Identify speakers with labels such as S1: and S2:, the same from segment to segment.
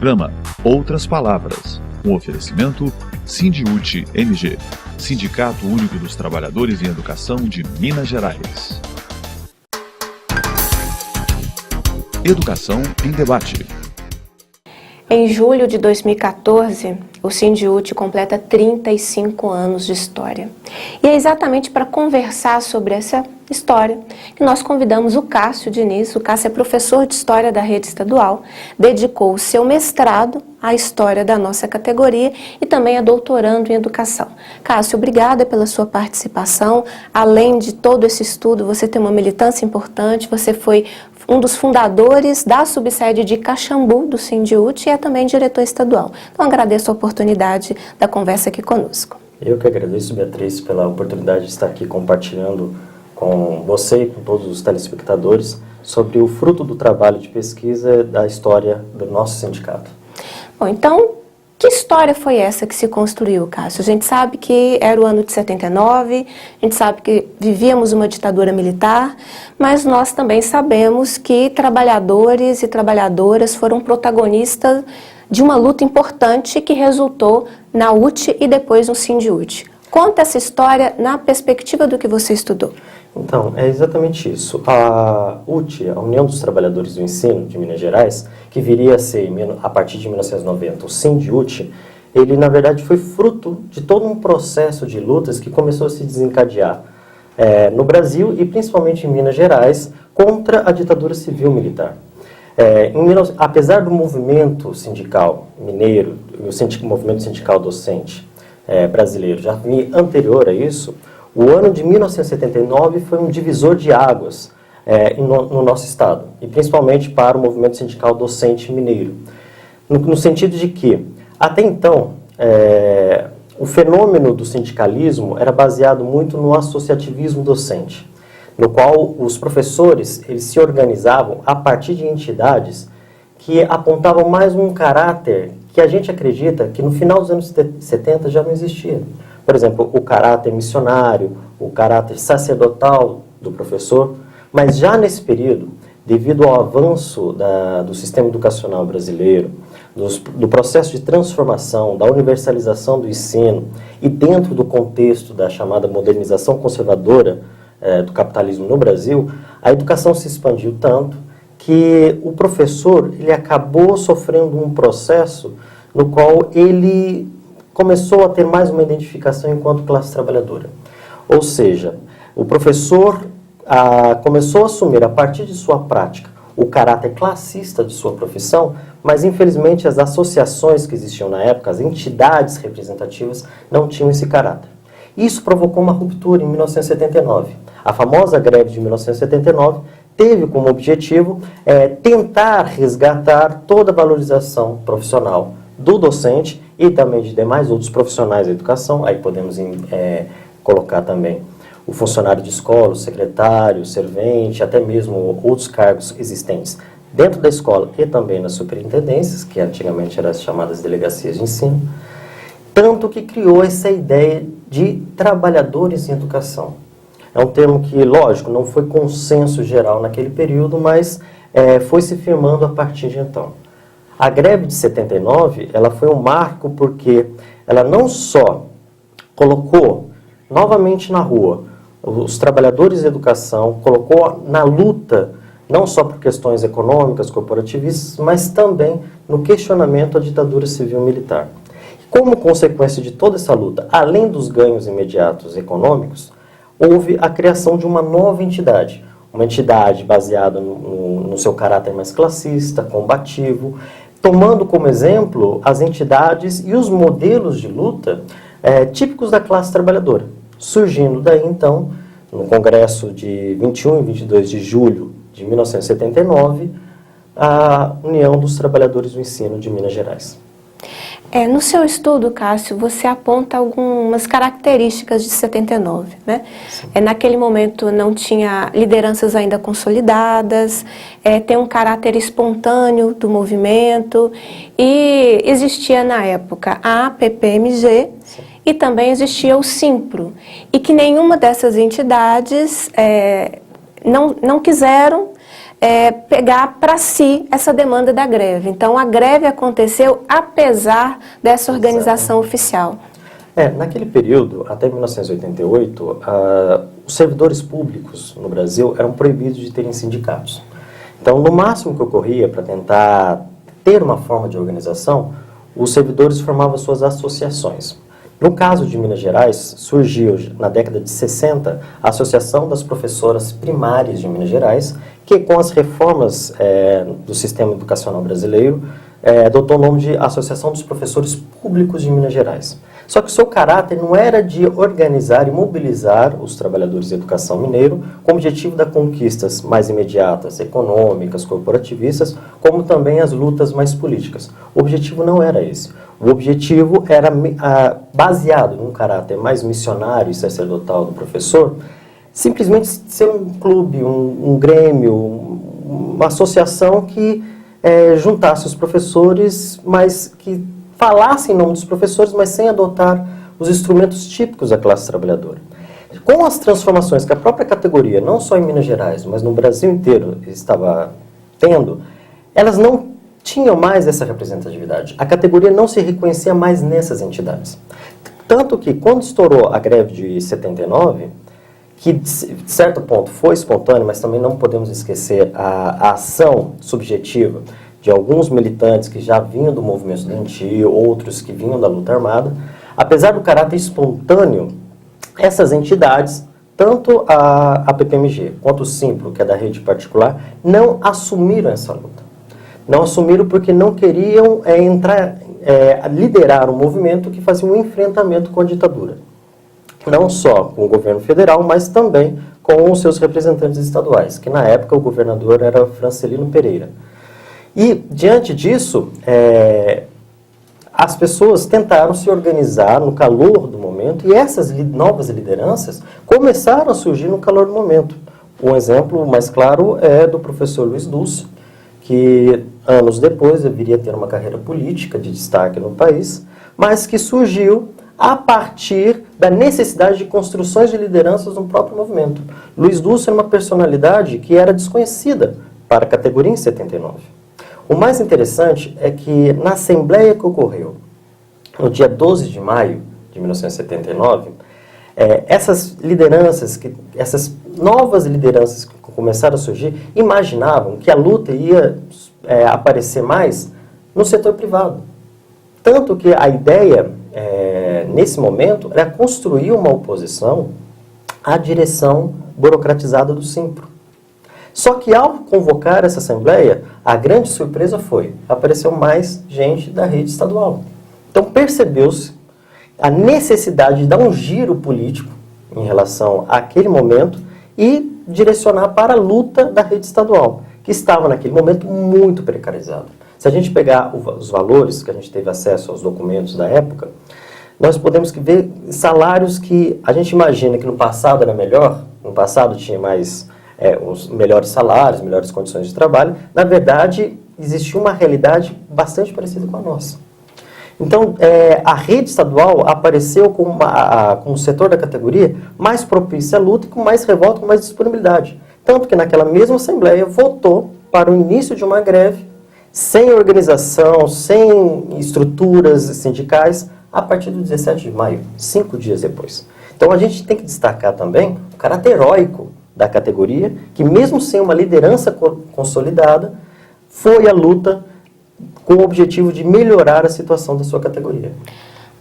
S1: programa Outras Palavras, um oferecimento Sindiúte MG, Sindicato Único dos Trabalhadores em Educação de Minas Gerais. Educação em Debate.
S2: Em julho de 2014, o Sindiúte completa 35 anos de história. E é exatamente para conversar sobre essa história que nós convidamos o Cássio Diniz. O Cássio é professor de História da Rede Estadual, dedicou o seu mestrado à história da nossa categoria e também é doutorando em Educação. Cássio, obrigada pela sua participação. Além de todo esse estudo, você tem uma militância importante, você foi um dos fundadores da subsede de Caxambu, do Sindiúte, e é também diretor estadual. Então, agradeço a oportunidade da conversa aqui conosco.
S3: Eu que agradeço, Beatriz, pela oportunidade de estar aqui compartilhando com você e com todos os telespectadores sobre o fruto do trabalho de pesquisa da história do nosso sindicato.
S2: Bom, então, que história foi essa que se construiu, Cássio? A gente sabe que era o ano de 79, a gente sabe que vivíamos uma ditadura militar, mas nós também sabemos que trabalhadores e trabalhadoras foram protagonistas de uma luta importante que resultou na UTE e depois no Sindiúte. Conta essa história na perspectiva do que você estudou.
S3: Então, é exatamente isso. A UTE, a União dos Trabalhadores do Ensino de Minas Gerais, que viria a ser, a partir de 1990, o Sindiúte, ele, na verdade, foi fruto de todo um processo de lutas que começou a se desencadear no Brasil e principalmente em Minas Gerais contra a ditadura civil-militar. Apesar do movimento sindical mineiro, o movimento sindical docente brasileiro já anterior a isso, o ano de 1979 foi um divisor de águas no nosso estado, e principalmente para o movimento sindical docente mineiro, no sentido de que, até então, o fenômeno do sindicalismo era baseado muito no associativismo docente, no qual os professores eles se organizavam a partir de entidades que apontavam mais um caráter que a gente acredita que no final dos anos 70 já não existia. Por exemplo, o caráter missionário, o caráter sacerdotal do professor, mas já nesse período, devido ao avanço do sistema educacional brasileiro, do processo de transformação, da universalização do ensino e dentro do contexto da chamada modernização conservadora do capitalismo no Brasil, a educação se expandiu tanto que o professor ele acabou sofrendo um processo no qual ele começou a ter mais uma identificação enquanto classe trabalhadora. Ou seja, o professor começou a assumir, a partir de sua prática, o caráter classista de sua profissão, mas infelizmente as associações que existiam na época, as entidades representativas, não tinham esse caráter. Isso provocou uma ruptura em 1979. A famosa greve de 1979 teve como objetivo tentar resgatar toda a valorização profissional do docente e também de demais outros profissionais da educação. Aí podemos colocar também o funcionário de escola, o secretário, o servente, até mesmo outros cargos existentes dentro da escola e também nas superintendências, que antigamente eram as chamadas delegacias de ensino, tanto que criou essa ideia de trabalhadores em educação. É um termo que, lógico, não foi consenso geral naquele período, mas foi se firmando a partir de então. A greve de 79, ela foi um marco porque ela não só colocou novamente na rua os trabalhadores de educação, colocou na luta, não só por questões econômicas, corporativistas, mas também no questionamento à ditadura civil-militar. Como consequência de toda essa luta, além dos ganhos imediatos econômicos, houve a criação de uma nova entidade, uma entidade baseada no seu caráter mais classista, combativo, tomando como exemplo as entidades e os modelos de luta típicos da classe trabalhadora, surgindo daí então, no Congresso de 21 e 22 de julho de 1979, a União dos Trabalhadores do Ensino de Minas Gerais.
S2: No seu estudo, Cássio, você aponta algumas características de 79, né? Naquele momento não tinha lideranças ainda consolidadas, tem um caráter espontâneo do movimento e existia na época a APPMG e também existia o Simpro, e que nenhuma dessas entidades não quiseram pegar para si essa demanda da greve. Então, a greve aconteceu apesar dessa organização oficial.
S3: Naquele período, até 1988, os servidores públicos no Brasil eram proibidos de terem sindicatos. Então, no máximo que ocorria para tentar ter uma forma de organização, os servidores formavam suas associações. No caso de Minas Gerais, surgiu na década de 60 a Associação das Professoras Primárias de Minas Gerais, que com as reformas do sistema educacional brasileiro, adotou o nome de Associação dos Professores Públicos de Minas Gerais. Só que o seu caráter não era de organizar e mobilizar os trabalhadores de educação mineiro com o objetivo da conquistas mais imediatas, econômicas, corporativistas, como também as lutas mais políticas. O objetivo não era esse. O objetivo era, baseado num caráter mais missionário e sacerdotal do professor, simplesmente ser um clube, um grêmio, uma associação que juntasse os professores, mas que falasse em nome dos professores, mas sem adotar os instrumentos típicos da classe trabalhadora. Com as transformações que a própria categoria, não só em Minas Gerais, mas no Brasil inteiro, estava tendo, elas não tinham mais essa representatividade. A categoria não se reconhecia mais nessas entidades. Tanto que, quando estourou a greve de 79, que de certo ponto foi espontânea, mas também não podemos esquecer a ação subjetiva de alguns militantes que já vinham do movimento estudantil, outros que vinham da luta armada. Apesar do caráter espontâneo, essas entidades, tanto a PPMG quanto o Simpro, que é da rede particular, não assumiram essa luta. Não assumiram porque não queriam liderar um movimento que fazia um enfrentamento com a ditadura. Não só com o governo federal, mas também com os seus representantes estaduais, que na época o governador era Francelino Pereira. E, diante disso, as pessoas tentaram se organizar no calor do momento e essas novas lideranças começaram a surgir no calor do momento. Um exemplo mais claro é do professor Luiz Dulce, que anos depois viria a ter uma carreira política de destaque no país, mas que surgiu a partir da necessidade de construções de lideranças no próprio movimento. Luiz Dulce era uma personalidade que era desconhecida para a categoria em 79. O mais interessante é que na assembleia que ocorreu no dia 12 de maio de 1979, essas novas lideranças que começaram a surgir imaginavam que a luta ia aparecer mais no setor privado. Tanto que a ideia, nesse momento, era construir uma oposição à direção burocratizada do Simpro. Só que ao convocar essa assembleia, a grande surpresa apareceu mais gente da rede estadual. Então percebeu-se a necessidade de dar um giro político em relação àquele momento e direcionar para a luta da rede estadual, que estava naquele momento muito precarizada. Se a gente pegar os valores, que a gente teve acesso aos documentos da época, nós podemos ver salários que a gente imagina que no passado era melhor, no passado tinha mais os melhores salários, melhores condições de trabalho. Na verdade, existia uma realidade bastante parecida com a nossa. Então, a rede estadual apareceu como um setor da categoria mais propício à luta, com mais revolta, com mais disponibilidade. Tanto que naquela mesma assembleia votou para o início de uma greve, sem organização, sem estruturas sindicais, a partir do 17 de maio, 5 dias depois. Então, a gente tem que destacar também o caráter heróico da categoria, que mesmo sem uma liderança consolidada, foi a luta com o objetivo de melhorar a situação da sua categoria.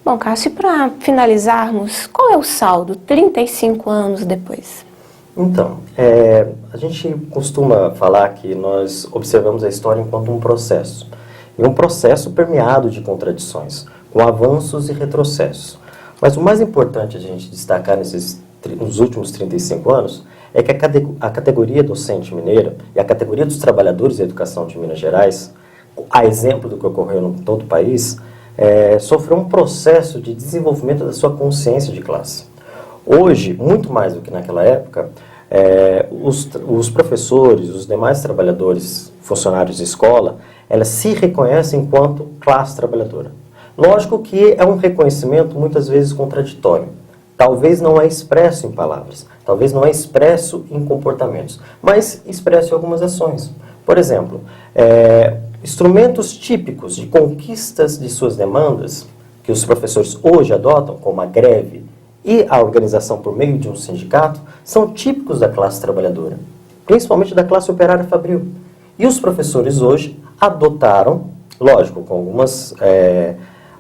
S2: Bom, Cássio, para finalizarmos, qual é o saldo 35 anos depois?
S3: Então, a gente costuma falar que nós observamos a história enquanto um processo. E um processo permeado de contradições, com avanços e retrocessos. Mas o mais importante a gente destacar nos últimos 35 anos é que a categoria docente mineira e a categoria dos trabalhadores da educação de Minas Gerais, a exemplo do que ocorreu em todo o país, sofreu um processo de desenvolvimento da sua consciência de classe. Hoje, muito mais do que naquela época, os professores, os demais trabalhadores, funcionários de escola, elas se reconhecem enquanto classe trabalhadora. Lógico que é um reconhecimento muitas vezes contraditório. talvez não é expresso em palavras, talvez não é expresso em comportamentos, mas expresso em algumas ações. Por exemplo, instrumentos típicos de conquistas de suas demandas, que os professores hoje adotam, como a greve e a organização por meio de um sindicato, são típicos da classe trabalhadora, principalmente da classe operária fabril. E os professores hoje adotaram, lógico, com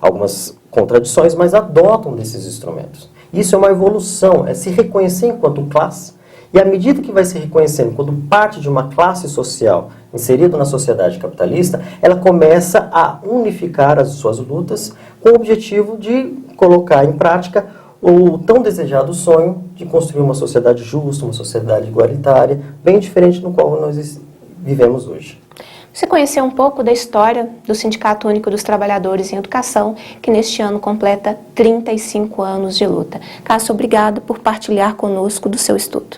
S3: algumas contradições, mas adotam desses instrumentos. Isso é uma evolução, é se reconhecer enquanto classe, e à medida que vai se reconhecendo quando parte de uma classe social inserida na sociedade capitalista, ela começa a unificar as suas lutas com o objetivo de colocar em prática o tão desejado sonho de construir uma sociedade justa, uma sociedade igualitária, bem diferente do qual nós vivemos hoje.
S2: Você conheceu um pouco da história do Sindicato Único dos Trabalhadores em Educação, que neste ano completa 35 anos de luta. Cássio, obrigado por partilhar conosco do seu estudo.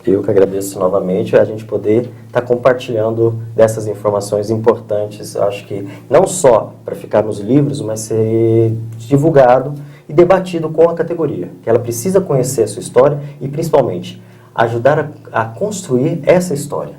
S3: Eu que agradeço novamente a gente poder estar compartilhando dessas informações importantes. Acho que não só para ficar nos livros, mas ser divulgado e debatido com a categoria. Que ela precisa conhecer a sua história e, principalmente, ajudar a construir essa história.